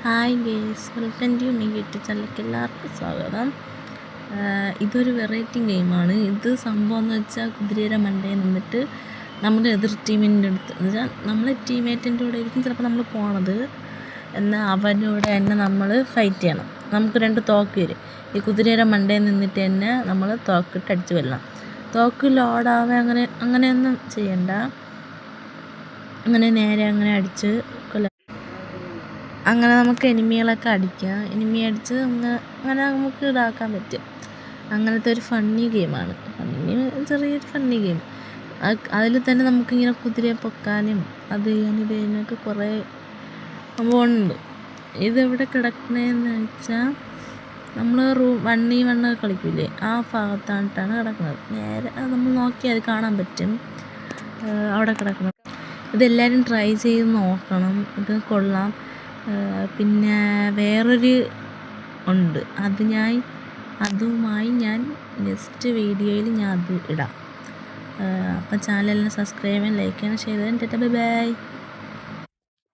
Hi guys, welcome to me YouTube ചാനലിലേക്ക് എല്ലാവർക്കും സ്വാഗതം. ഇതൊരു വെറൈറ്റി ഗെയിമാണ്. ഇത് സംഭവം എന്ന് വെച്ചാൽ കുതിരയുടെ മണ്ടയിൽ നിന്നിട്ട് നമ്മുടെ എതിർ ടീമിൻ്റെ അടുത്ത് എന്ന് വെച്ചാൽ നമ്മളെ ടീമേറ്റിൻ്റെ കൂടെ ആയിരിക്കും ചിലപ്പോൾ നമ്മൾ പോണത്. എന്നാൽ അവനോട് തന്നെ നമ്മൾ ഫൈറ്റ് ചെയ്യണം. നമുക്ക് 2 തോക്ക് വരും. ഈ കുതിരയുടെ മണ്ടയിൽ നിന്നിട്ട് തന്നെ നമ്മൾ തോക്കിട്ട് അടിച്ച് കൊല്ലണം. തോക്ക് ലോഡാവേ അങ്ങനെയൊന്നും ചെയ്യണ്ട. അങ്ങനെ നേരെ അങ്ങനെ അടിച്ച് കൊല്ലം. അങ്ങനെ നമുക്ക് എനിമികളൊക്കെ അടിക്കാം. എനിമി അടിച്ച് അങ്ങനെ നമുക്ക് ഇതാക്കാൻ പറ്റും. അങ്ങനത്തെ ഒരു ഫണ്ണി ഗെയിമാണ്. ചെറിയൊരു ഫണ്ണി ഗെയിം. അതിൽ തന്നെ നമുക്കിങ്ങനെ കുതിരയെ പൊക്കാനും അത് ചെയ്യാനും ഇത് ചെയ്യാനൊക്കെ കുറേ സംഭവമുണ്ട്. ഇതെവിടെ കിടക്കണതെന്ന് വെച്ചാൽ നമ്മൾ 1v1 കളിക്കില്ലേ, ആ ഭാഗത്തായിട്ടാണ് കിടക്കുന്നത്. നേരെ നമ്മൾ നോക്കിയാൽ അത് കാണാൻ പറ്റും അവിടെ കിടക്കുന്നത്. ഇതെല്ലാവരും ട്രൈ ചെയ്ത് നോക്കണം, ഇത് കൊള്ളാം. പിന്നെ വേറൊരു ഉണ്ട്, അതുമായി ഞാൻ നെക്സ്റ്റ് വീഡിയോയിൽ ഞാൻ അത് ഇടാം. അപ്പം ചാനലിനെ സബ്സ്ക്രൈബ് ചെയ്യാൻ, ലൈക്ക് ചെയ്യാൻ, ഷെയർ ചെയ്യാൻ. ബൈ.